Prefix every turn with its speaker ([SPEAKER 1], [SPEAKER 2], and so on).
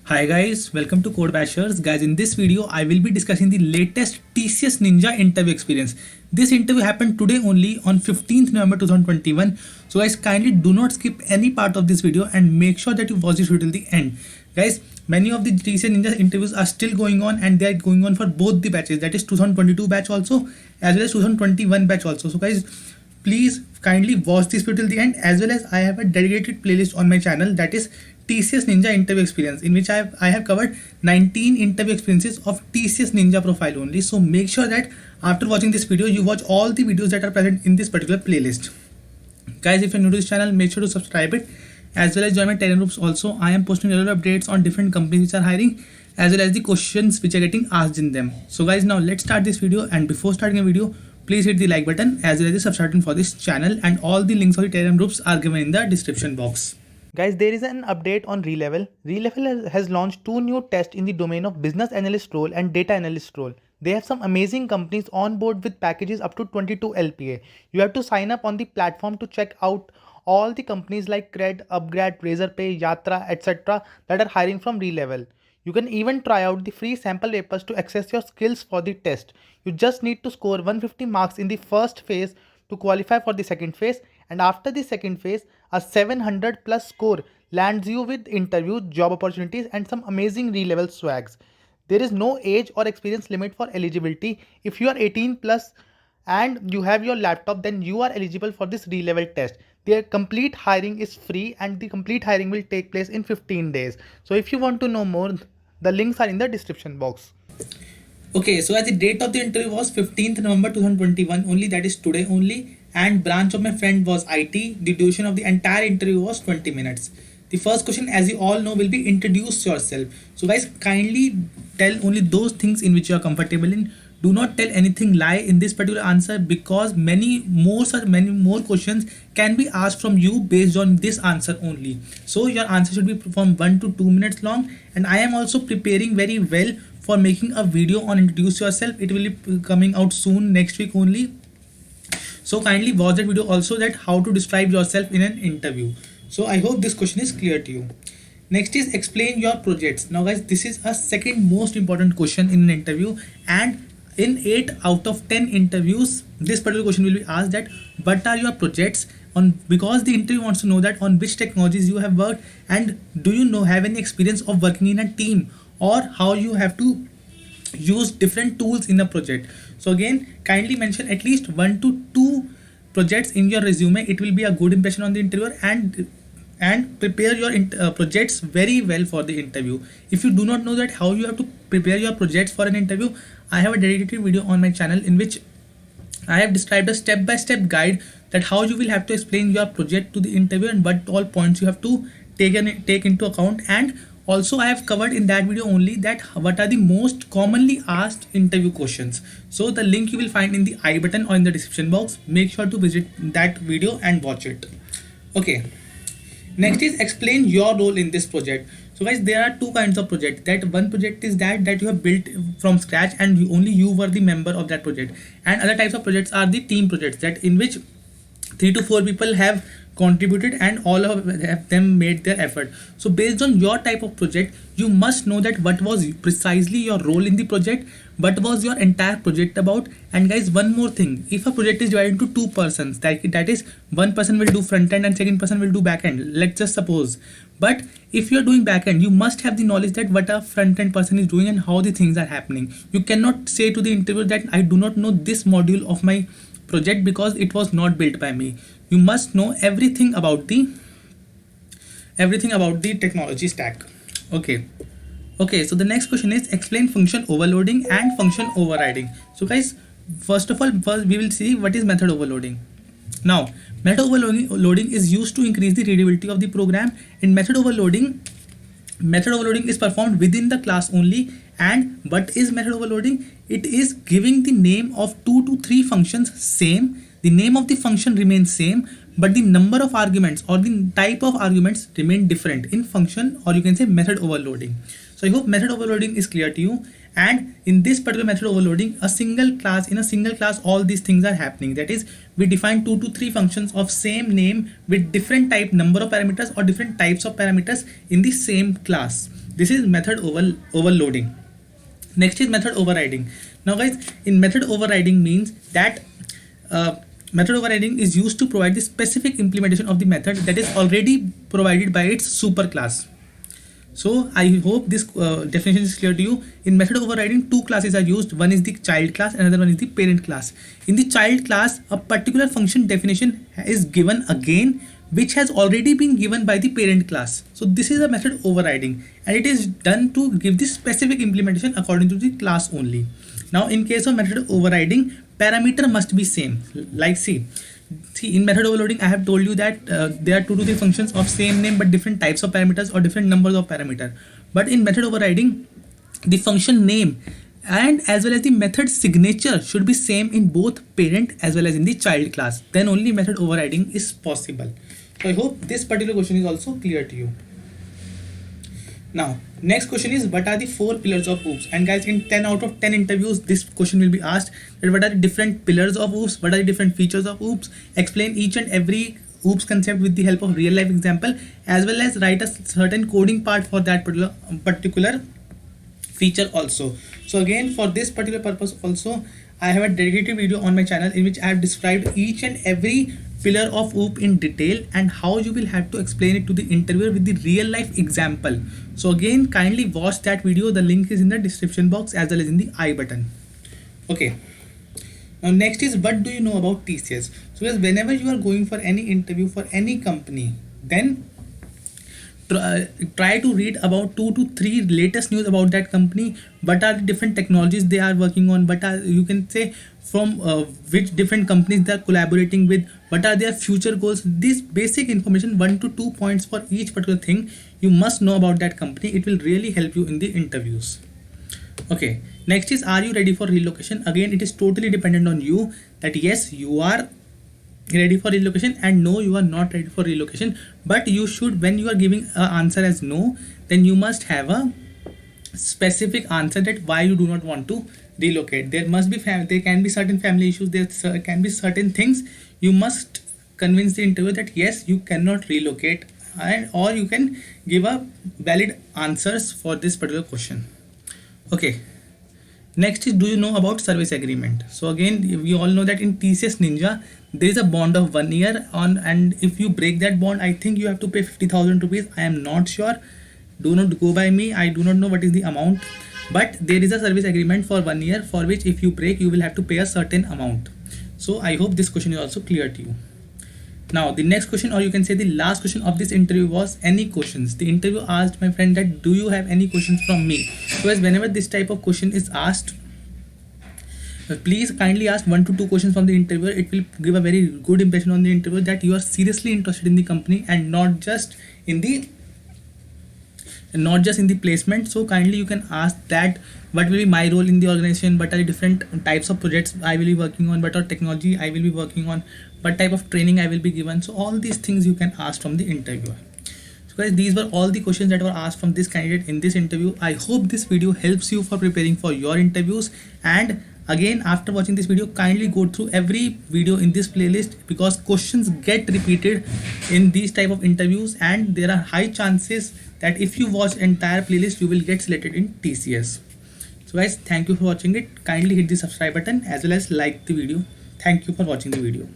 [SPEAKER 1] Hi guys, welcome to Code Bashers. Guys, in this video, I will be discussing the latest TCS Ninja interview experience. This interview happened today only on 15th November 2021. So guys, kindly do not skip any part of this video and make sure that you watch this video till the end. Guys, many of the TCS Ninja interviews are still going on and they are going on for both the batches. That is 2022 batch also as well as 2021 batch also. So guys, please kindly watch this video till the end, as well as I have a dedicated playlist on my channel, that is TCS Ninja interview experience, in which I have covered 19 interview experiences of TCS Ninja profile only. So make sure that after watching this video you watch all the videos that are present in this particular playlist. Guys, if you're new to this channel, make sure to subscribe it, as well as join my Telegram groups also. I am posting regular updates on different companies which are hiring, as well as the questions which are getting asked in them. So guys, now let's start this video, and before starting a video, please hit the like button as well as the subscribe button for this channel, and all the links for the Telegram groups are given in the description box. Guys, there is an update on Relevel. Relevel has launched two new tests in the domain of business analyst role and data analyst role. They have some amazing companies on board with packages up to 22 LPA. You have to sign up on the platform to check out all the companies like Cred, Upgrad, Razorpay, Yatra, etc. that are hiring from Relevel. You can even try out the free sample papers to access your skills for the test. You just need to score 150 marks in the first phase to qualify for the second phase, and after the second phase, a 700 plus score lands you with interview, job opportunities and some amazing Relevel swags. There is no age or experience limit for eligibility. If you are 18 plus and you have your laptop, then you are eligible for this Relevel test. Their complete hiring is free and the complete hiring will take place in 15 days. So if you want to know more, the links are in the description box. Okay, so as the date of the interview was 15th November 2021 only, that is today only, and branch of my friend was IT. The duration of the entire interview was 20 minutes. The first question, as you all know, will be introduce yourself. So guys, kindly tell only those things in which you are comfortable in. Do not tell anything lie in this particular answer, because many more questions can be asked from you based on this answer only. So your answer should be from 1 to 2 minutes long, and I am also preparing very well for making a video on introduce yourself. It will be coming out soon, next week only. So kindly watch that video also, that how to describe yourself in an interview. So I hope this question is clear to you. Next is explain your projects. Now guys, this is a second most important question in an interview, and in 8 out of 10 interviews this particular question will be asked, that what are your projects, on because the interview wants to know that on which technologies you have worked, and do you know have any experience of working in a team, or how you have to use different tools in a project. So again, kindly mention at least 1 to 2 projects in your resume. It will be a good impression on the interviewer, and prepare your projects very well for the interview. If you do not know that how you have to prepare your projects for an interview, I have a dedicated video on my channel in which I have described a step-by-step guide that how you will have to explain your project to the interviewer and what all points you have to take into account. And also I have covered in that video only that what are the most commonly asked interview questions. So the link you will find in the I button or in the description box. Make sure to visit that video and watch it. Okay. Next is explain your role in this project. So guys, there are two kinds of project. That one project is that you have built from scratch and only you were the member of that project. And other types of projects are the team projects, that in which 3 to 4 people have contributed and all of them made their effort. So based on your type of project, you must know that what was precisely your role in the project, what was your entire project about. And guys, one more thing, if a project is divided into 2 persons, that is one person will do front end and second person will do back end, let's just suppose. But if you are doing back end, you must have the knowledge that what a front end person is doing and how the things are happening. You cannot say to the interviewer that I do not know this module of my project because it was not built by me. You must know everything about the technology stack. Okay, so the next question is explain function overloading and function overriding. So guys, first we will see what is method overloading. Now, method overloading is used to increase the readability of the program. In method overloading is performed within the class only. And what is method overloading? It is giving the name of 2 to 3 functions same. The name of the function remains same, but the number of arguments or the type of arguments remain different in function, or you can say method overloading. So I hope method overloading is clear to you. And in this particular method overloading, in a single class, all these things are happening. That is, we define 2 to 3 functions of same name with different number of parameters or different types of parameters in the same class. This is method overloading. Next is method overriding. Now guys, in method overriding means that method overriding is used to provide the specific implementation of the method that is already provided by its superclass. So I hope this definition is clear to you. In method overriding, two classes are used. One is the child class, another one is the parent class. In the child class, a particular function definition is given again, which has already been given by the parent class. So this is a method overriding, and it is done to give the specific implementation according to the class only. Now in case of method overriding, parameter must be same. Like see, in method overloading, I have told you that there are 2 to 3 functions of same name but different types of parameters or different numbers of parameter. But in method overriding, the function name and as well as the method signature should be same in both parent as well as in the child class. Then only method overriding is possible. So I hope this particular question is also clear to you. Now next question is, what are the 4 pillars of OOPS? And guys, in 10 out of 10 interviews this question will be asked, that what are the different pillars of OOPS, what are the different features of OOPS, explain each and every OOPS concept with the help of real life example, as well as write a certain coding part for that particular feature also. So again, for this particular purpose also, I have a dedicated video on my channel in which I have described each and every pillar of OOP in detail and how you will have to explain it to the interviewer with the real life example. So again, kindly watch that video. The link is in the description box as well as in the I button. Okay. Now next is, what do you know about TCS? So guys, whenever you are going for any interview for any company, then try to read about 2 to 3 latest news about that company. What are the different technologies they are working on, what are, you can say, from which different companies they are collaborating with, what are their future goals. This basic information, 1 to 2 points for each particular thing you must know about that company. It will really help you in the interviews. Okay, next is, are you ready for relocation? Again, it is totally dependent on you, that yes, you are ready for relocation, and no, you are not ready for relocation. But you should, when you are giving an answer as no, then you must have a specific answer that why you do not want to relocate. There must be there can be certain family issues, there can be certain things you must convince the interviewer that yes, you cannot relocate, and or you can give a valid answers for this particular question. Okay, next is, do you know about service agreement? So again, we all know that in TCS Ninja there is a bond of 1 year on, and if you break that bond, I think you have to pay 50,000 rupees. I am not sure, do not go by me, I do not know what is the amount, but there is a service agreement for 1 year for which if you break you will have to pay a certain amount. So I hope this question is also clear to you. Now the next question, or you can say the last question of this interview, was any questions. The interview asked my friend that, do you have any questions from me? So as whenever this type of question is asked, please kindly ask 1 to 2 questions from the interviewer. It will give a very good impression on the interviewer that you are seriously interested in the company and not just in the placement. So kindly you can ask that, what will be my role in the organization, what are the different types of projects I will be working on, what are technology I will be working on, what type of training I will be given. So all these things you can ask from the interviewer. So guys, these were all the questions that were asked from this candidate in this interview. I hope this video helps you for preparing for your interviews. And again, after watching this video, kindly go through every video in this playlist, because questions get repeated in these type of interviews, and there are high chances that if you watch entire playlist you will get selected in TCS. So guys, thank you for watching it. Kindly hit the subscribe button as well as like the video. Thank you for watching the video.